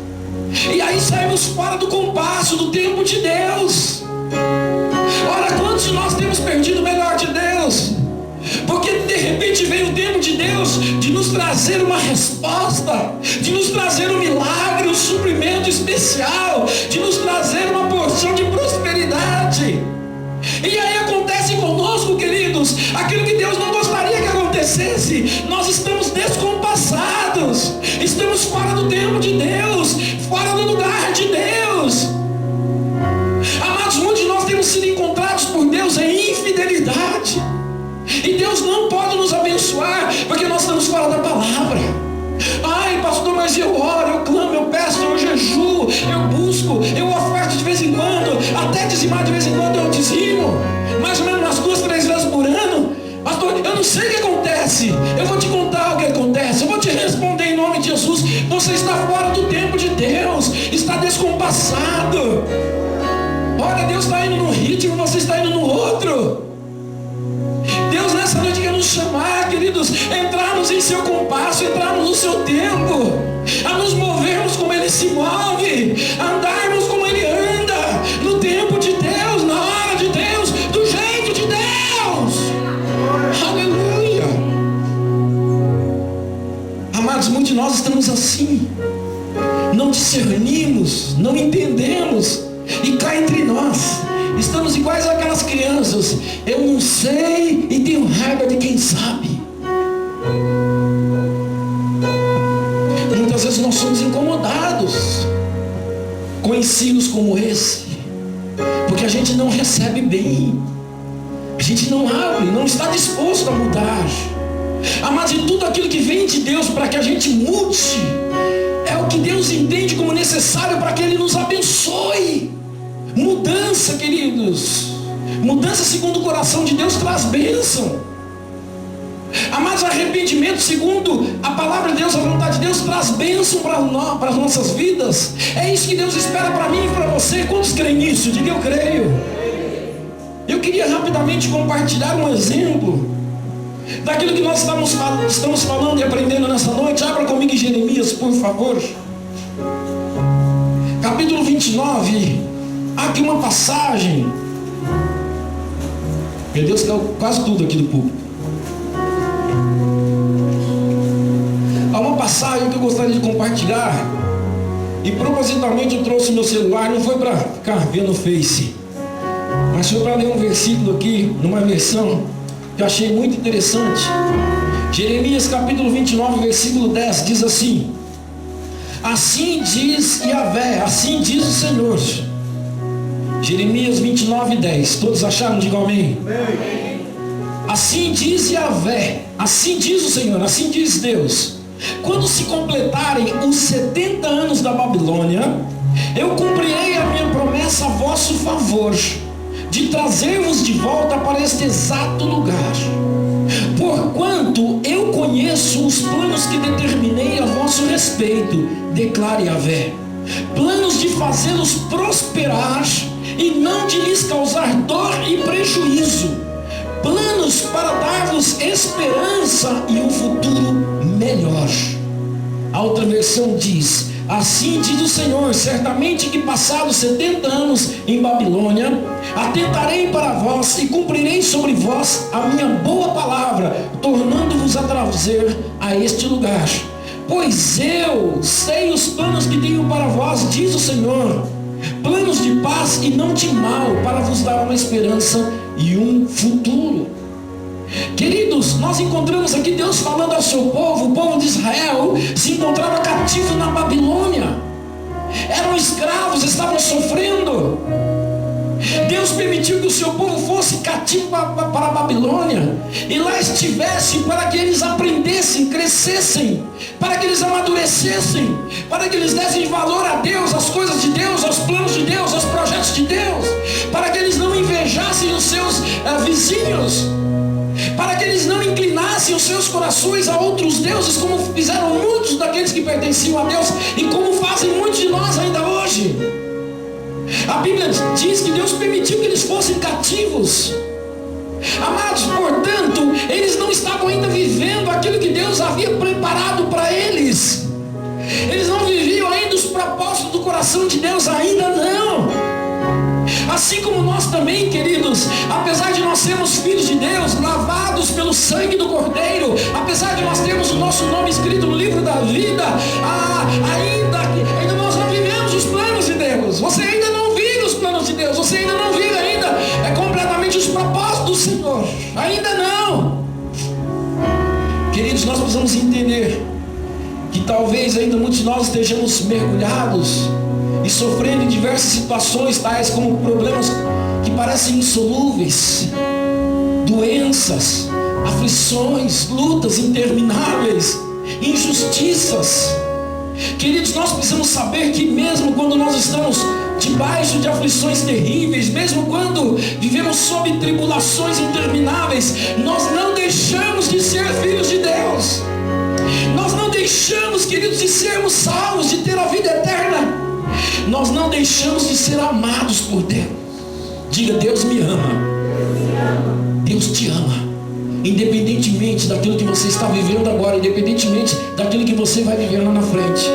E aí saímos fora do compasso, do tempo de Deus. Ora, quantos de nós temos perdido o melhor de Deus? Porque de repente veio o tempo de Deus de nos trazer uma resposta, de nos trazer um milagre, um suprimento especial, de nos trazer uma porção de prosperidade. E aí acontece conosco, queridos, aquilo que Deus não gostaria que acontecesse. Nós estamos descompassados, estamos fora do tempo de Deus, fora do lugar de Deus. Amados, muitos de nós temos sido encontrados por Deus em infidelidade. E Deus não pode nos abençoar porque nós estamos fora da palavra. Ai, pastor, mas eu oro, eu clamo, eu peço, eu jejuo, eu busco, eu oferto de vez em quando, até dizimar de vez em quando eu dizimo, mais ou menos umas 2, 3 vezes por ano. Pastor, eu não sei o que acontece. Eu vou te contar o que acontece, eu vou te responder em nome de Jesus. Você está fora do tempo de Deus, está descompassado. Olha, Deus está indo num ritmo, você está indo no outro. Deus nessa noite quer nos chamar, queridos, entrarmos em seu compasso, entrarmos no seu tempo, a nos movermos como Ele se move, a andarmos como Ele anda, no tempo de Deus, na hora de Deus, do jeito de Deus. Aleluia. Amados, muitos de nós estamos assim, não discernimos, não entendemos, e cá entre nós estamos iguais àquelas crianças. Eu não sei e tenho raiva de quem sabe. Muitas vezes nós somos incomodados com ensinos como esse, porque a gente não recebe bem, a gente não abre, não está disposto a mudar. Mas de tudo aquilo que vem de Deus para que a gente mude, é o que Deus entende como necessário para que Ele nos abençoe. Mudança, queridos, mudança segundo o coração de Deus traz bênção. Amados, arrependimento segundo a palavra de Deus, a vontade de Deus traz bênção. bênção para as nossas vidas. É isso que Deus espera para mim e para você. Quantos creem nisso? Diga: eu creio. Eu queria rapidamente compartilhar um exemplo daquilo que nós estamos falando e aprendendo nessa noite. Abra comigo em Jeremias, por favor. Capítulo 29. Há aqui uma passagem. Meu Deus, caiu quase tudo aqui do público. Há uma passagem que eu gostaria de compartilhar. E propositalmente eu trouxe meu celular. Não foi para ficar vendo o Face, mas foi para ler um versículo aqui, numa versão que eu achei muito interessante. Jeremias capítulo 29, versículo 10, diz assim: assim diz Yahvé, assim diz o Senhor. Jeremias 29, 10. Todos acharam? Digam amém. Assim diz Yahvé, assim diz o Senhor, assim diz Deus: quando se completarem os 70 anos da Babilônia, eu cumprirei a minha promessa a vosso favor, de trazer-vos de volta para este exato lugar. Porquanto eu conheço os planos que determinei a vosso respeito, declara Yahvé, planos de fazê-los prosperar e não de lhes causar dor e prejuízo, planos para dar-vos esperança e um futuro melhor. A outra versão diz: assim diz o Senhor, certamente que passados 70 anos em Babilônia, atentarei para vós e cumprirei sobre vós a minha boa palavra, tornando-vos a trazer a este lugar. Pois eu sei os planos que tenho para vós, diz o Senhor, planos de paz e não de mal, para vos dar uma esperança e um futuro. Queridos, nós encontramos aqui Deus falando ao seu povo. O povo de Israel se encontrava cativo na Babilônia, eram escravos, estavam sofrendo. Deus permitiu que o seu povo fosse cativo para a Babilônia, e lá estivesse para que eles aprendessem, crescessem, para que eles amadurecessem, para que eles dessem valor a Deus, às coisas de Deus, aos planos de Deus, aos projetos de Deus, para que eles não invejassem os seus vizinhos, para que eles não inclinassem os seus corações a outros deuses, como fizeram muitos daqueles que pertenciam a Deus, e como fazem muitos de nós ainda hoje. A Bíblia diz que Deus permitiu que eles fossem cativos. Amados, portanto, eles não estavam ainda vivendo aquilo que Deus havia preparado para eles. Eles não viviam ainda os propósitos do coração de Deus, ainda não. Assim como nós também, queridos, apesar de nós sermos filhos de Deus, lavados pelo sangue do Cordeiro, apesar de nós termos o nosso nome escrito no livro da vida, ainda nós não vivemos os planos de Deus. Você ainda não vive os planos de Deus, você ainda não vive completamente os propósitos do Senhor, ainda não. Queridos, nós precisamos entender que talvez ainda muitos de nós estejamos mergulhados e sofrendo em diversas situações, tais como problemas que parecem insolúveis, doenças, aflições, lutas intermináveis, injustiças. Queridos, nós precisamos saber que mesmo quando nós estamos debaixo de aflições terríveis, mesmo quando vivemos sob tribulações intermináveis, nós não deixamos de ser filhos de Deus. Nós não deixamos, queridos, de sermos salvos, de ter a vida eterna. Nós não deixamos de ser amados por Deus. Diga: Deus me ama. Deus te ama. Independentemente daquilo que você está vivendo agora, independentemente daquilo que você vai viver lá na frente.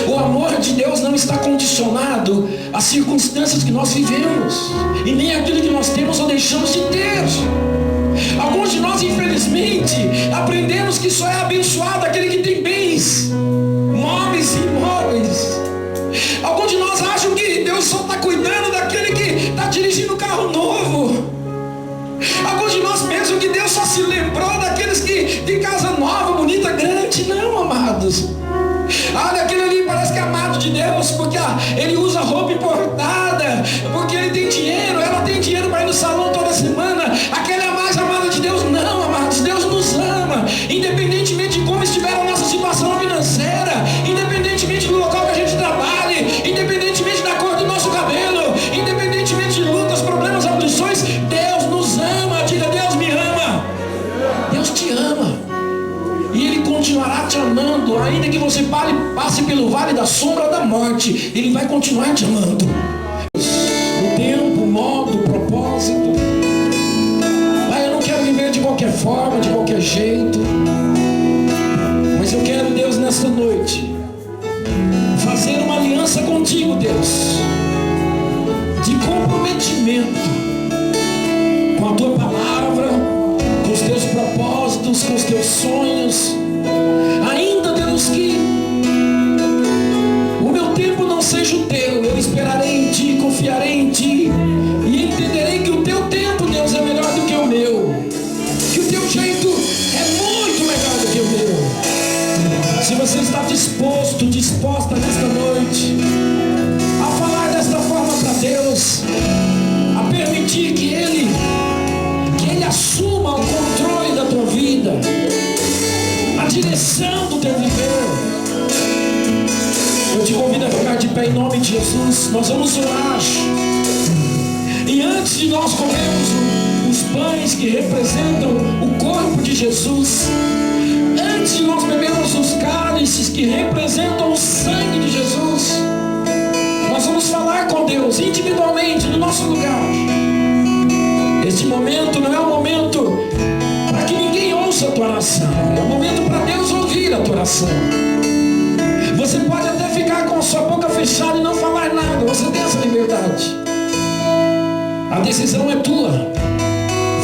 O amor de Deus não está condicionado às circunstâncias que nós vivemos, e nem àquilo que nós temos ou deixamos de ter. Alguns de nós, infelizmente, aprendemos que só é abençoado aquele que tem bens, móveis e imóveis. Alguns de nós acham que Deus só está cuidando daquele que está dirigindo um carro novo. Alguns de nós pensam que Deus só se lembrou daqueles que têm casa nova, bonita, grande. Não, amados. Olha, aquele ali parece que é amado de Deus, porque ele usa roupa importada, porque ele tem dinheiro, ela tem dinheiro para ir no salão toda semana. Aquele é a mais amada de Deus. Não, amados, Deus nos ama, independentemente de como estiver a nossa situação financeira, independentemente do local que a gente trabalhe, independentemente da cor do nosso cabelo, independentemente de lutas, problemas, aflições. Deus nos ama. Diga: Deus me ama. Deus te ama, e Ele continuará te amando, ainda que você você passe pelo vale da sombra da morte, Ele vai continuar te amando. O tempo, o modo, o propósito. Pai, eu não quero viver de qualquer forma, de qualquer jeito. Mas eu quero, Deus, nesta noite, fazer uma aliança contigo, Deus, de comprometimento com a tua palavra, com os teus propósitos, com os teus sonhos. Ainda, Deus, que o meu tempo não seja o teu, eu esperarei em ti, confiarei em ti e entenderei que o teu tempo, Deus, é melhor do que o meu, que o teu jeito é muito melhor do que o meu. Se você está disposta nesta noite a falar desta forma para Deus, a permitir que Ele assuma o controle da tua vida, a direção do teu viver, eu te convido a ficar de pé em nome de Jesus. Nós vamos orar. E antes de nós comermos os pães que representam o corpo de Jesus, antes de nós bebermos os cálices que representam o sangue de Jesus, nós vamos falar com Deus individualmente no nosso lugar. Este momento não é um momento para que ninguém ouça a tua oração, é um momento para Deus ouvir a tua oração. Você pode até ficar com a sua boca fechada e não falar nada, você tem essa liberdade. A decisão é tua.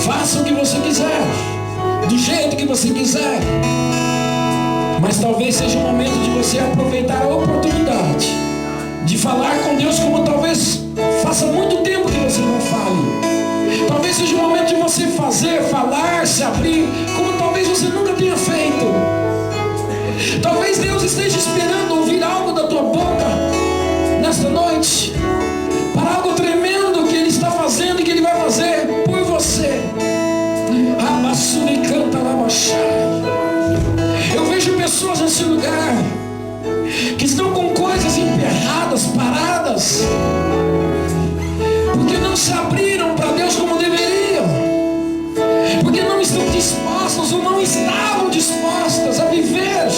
Faça o que você quiser, do jeito que você quiser. Mas talvez seja o momento de você aproveitar a oportunidade de falar com Deus como talvez faça muito tempo que você não fale. Talvez seja o momento de você falar, se abrir, como talvez você nunca tenha feito. Talvez Deus esteja esperando ouvir algo da tua boca nesta noite, para algo tremendo que Ele está fazendo e que Ele vai fazer por você. Eu vejo pessoas nesse lugar que estão com coisas emperradas, paradas, porque não se abriram para Deus como deveriam, porque não estão dispostos ou não estavam dispostas a viver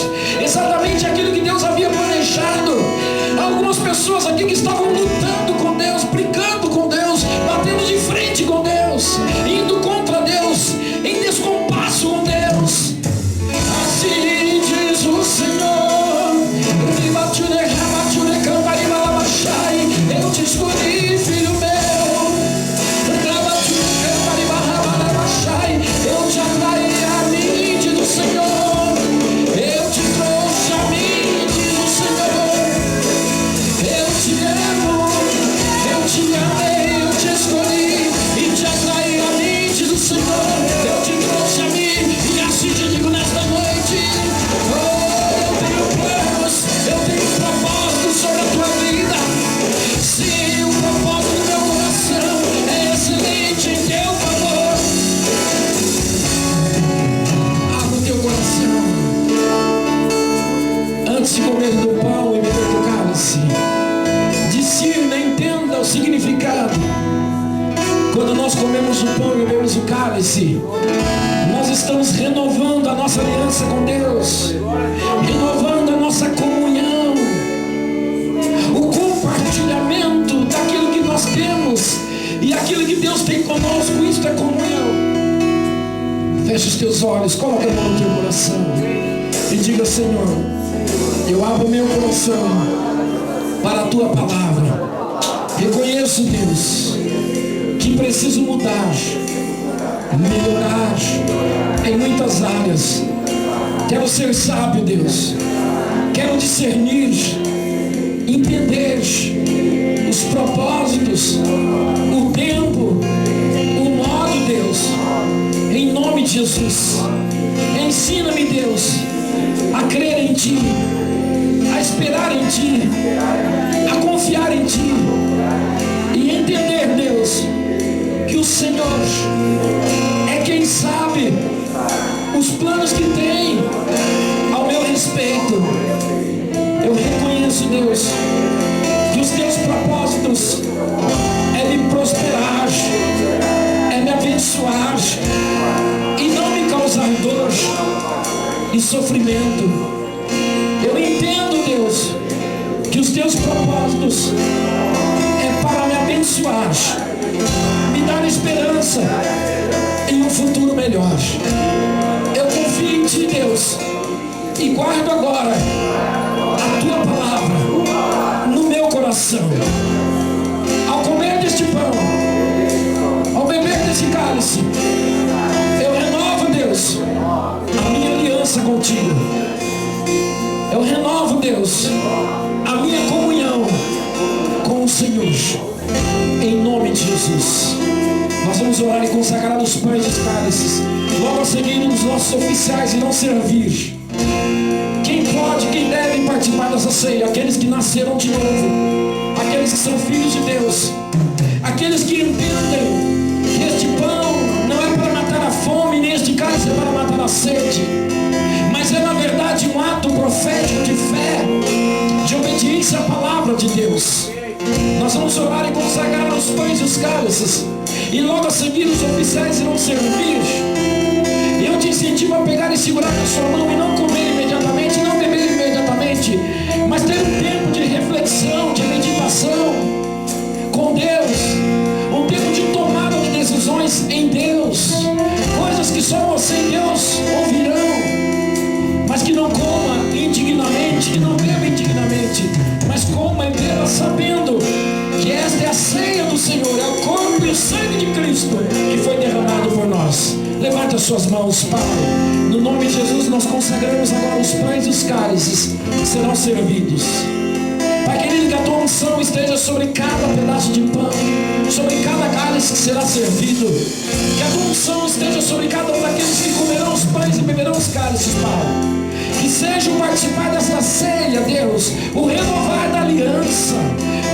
exatamente aquilo que Deus havia planejado. Há algumas pessoas aqui que estavam lutando com Deus, brigando com Deus, batendo de frente com Deus, indo contra Deus, em descompasso com Deus. Assim diz o Senhor: eu te escolhi, filho meu. Eu te atraí a mim, diz o Senhor. Eu te trouxe a mim, diz o Senhor. Eu te amo, eu te amei, eu te escolhi e te atraí a mim, diz o Senhor. Eu te trouxe a mim e assim te digo nesta noite: oh, eu tenho planos, eu tenho propósitos sobre a tua vida. Sim, o propósito do meu coração é excelente em teu favor. Abra o teu coração antes de comer do pão e beber do cálice. Discirna, entenda o significado. Quando nós comemos o pão e bebemos o cálice, nós estamos renovando a nossa aliança com Deus, renovando a nossa comunhão, o compartilhamento daquilo que nós temos e aquilo que Deus tem conosco. Isso é comunhão. Feche os teus olhos, coloca a mão no teu coração e diga: Senhor, eu abro meu coração para a tua palavra. Reconheço, Deus, que preciso mudar, melhorar em muitas áreas. Quero ser sábio, Deus. Quero discernir, entender os propósitos, o tempo, o modo, Deus. Em nome de Jesus, ensina-me, Deus, a crer em Ti, a esperar em Ti, a confiar em Ti e entender, Deus, que o Senhor é quem sabe os planos que tem ao meu respeito. Eu reconheço, Deus, que os Teus propósitos é me prosperar, é me abençoar e não me causar dor e sofrimento. Eu entendo teus propósitos é para me abençoar, me dar esperança em um futuro melhor. Eu confio em ti, Deus, e guardo agora a tua palavra no meu coração. Ao comer deste pão, ao beber deste cálice, eu renovo, Deus, a minha aliança contigo. Eu renovo, Deus, a minha comunhão com o Senhor. Em nome de Jesus. Nós vamos orar e consagrar os pães e os cálices. Logo a seguir, os nossos oficiais irão servir. Quem pode, quem deve participar dessa ceia? Aqueles que nasceram de novo, aqueles que são filhos de Deus, aqueles que entendem que este pão não é para matar a fome, nem este cálice é para matar a sede, mas é na verdade um ato profético de fé, de obediência à palavra de Deus. Nós vamos orar e consagrar os pães e os cálices, e logo a seguir os oficiais irão servir. Eu te incentivo a pegar e segurar na sua mão e não comer imediatamente, não beber imediatamente, mas ter um tempo de reflexão, de meditação com Deus, um tempo de tomada de decisões em Deus, coisas que só você e Deus ouvirão, mas que não coma indignamente, que não beba indignamente, mas coma e beba sabendo que esta é a ceia do Senhor, é o corpo e o sangue de Cristo que foi derramado por nós. Levante as suas mãos, Pai. No nome de Jesus nós consagramos agora os pães e os cálices que serão servidos. Pai querido, que a tua unção esteja sobre cada pedaço de pão, sobre cada cálice que será servido. Que a tua unção esteja sobre cada um daqueles que comerão os pães e beberão os cálices, Pai. Que seja o participar desta ceia, Deus, o renovar da aliança,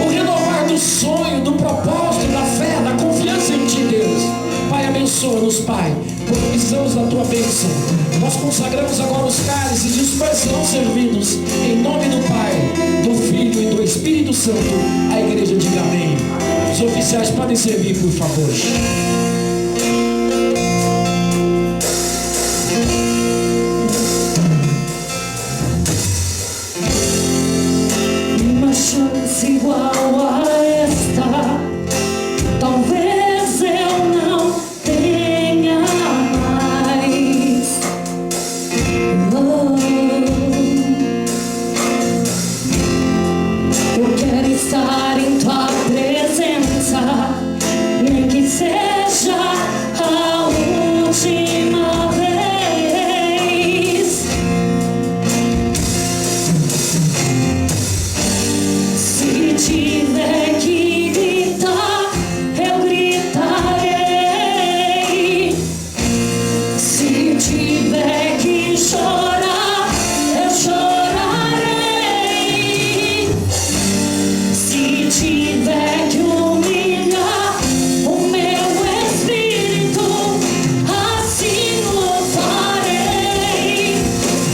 o renovar do sonho, do propósito, da fé, da confiança em ti, Deus. Pai, abençoa-nos, Pai, porque precisamos da tua bênção. Nós consagramos agora os cálices e os pães serão servidos em nome do Pai, do Filho e do Espírito Santo. A igreja diga amém. Os oficiais podem servir, por favor. Uma chance igual a esta, talvez eu não tenha mais. Eu quero estar em tua presença, nem que seja a última vez. Se tiver que gritar, eu gritarei. Se tiver que chorar, eu chorarei. Se tiver que humilhar o meu espírito, assim o farei.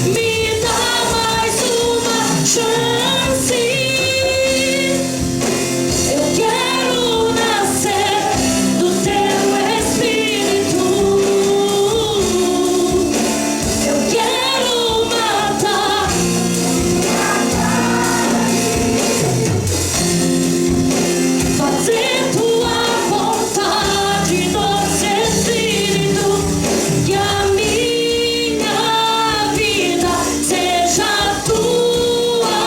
Me dá mais uma chance. Eu quero nascer do teu espírito. Eu quero matar, fazer tua vontade, doce Espírito, que a minha vida seja tua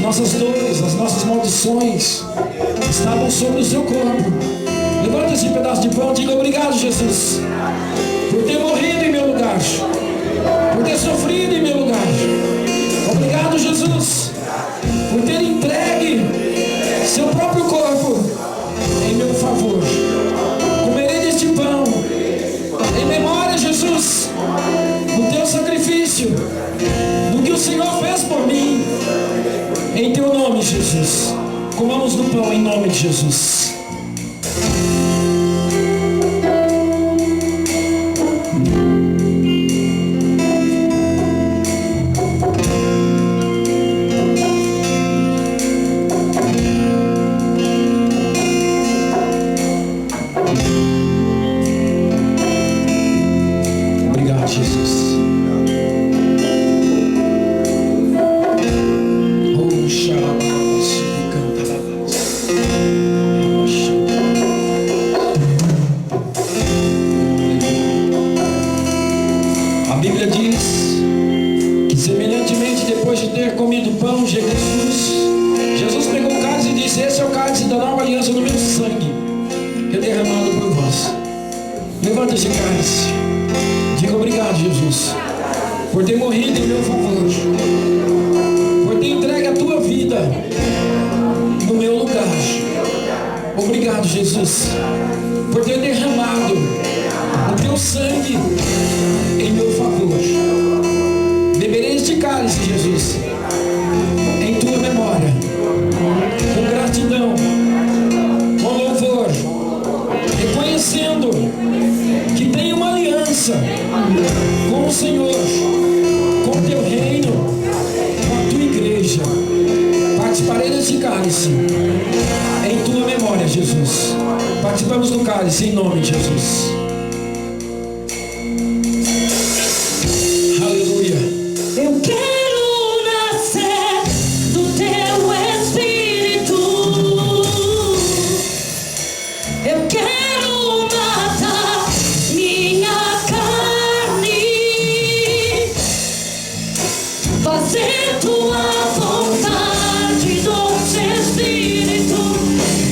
nossas dores, as nossas maldições estavam sobre o seu corpo. Levanta esse pedaço de pão e diga: obrigado, Jesus, por ter morrido em meu lugar, por ter sofrido em meu lugar. Obrigado, Jesus, por ter entregue seu próprio corpo em meu favor. Comerei deste pão em memória, Jesus, do teu sacrifício, do que o Senhor fez por mim. Em teu nome, Jesus. Comamos do pão em nome de Jesus. Obrigado, Jesus. A Bíblia diz que, semelhantemente, depois de ter comido o pão, Jesus pegou o cálice e disse: esse é o cálice da nova aliança no meu sangue, que é derramado por vós. Levanta esse cálice, diga: obrigado, Jesus, por ter morrido em meu favor, por ter entregue a tua vida no meu lugar. Obrigado, Jesus, por ter derramado o teu sangue em meu favor. Beberei este cálice, Jesus, em tua memória, com gratidão, com louvor, reconhecendo que tenho uma aliança com o Senhor, com o teu reino, com a tua igreja. Participarei deste cálice em tua memória, Jesus. Participamos do cálice em nome de Jesus. Eu quero nascer do teu Espírito. Eu quero matar minha carne, fazer tua vontade, doce Espírito.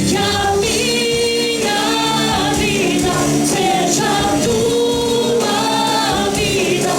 Que a minha vida seja a tua vida,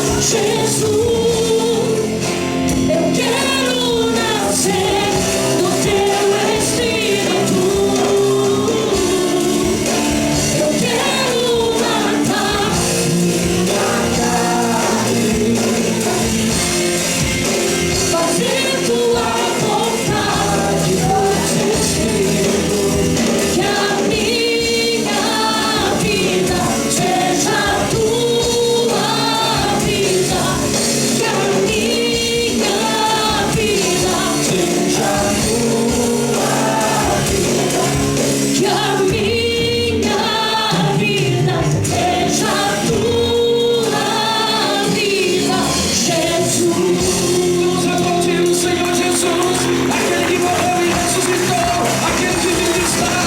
Jesus. Aquele que morreu e ressuscitou, aquele que vive está.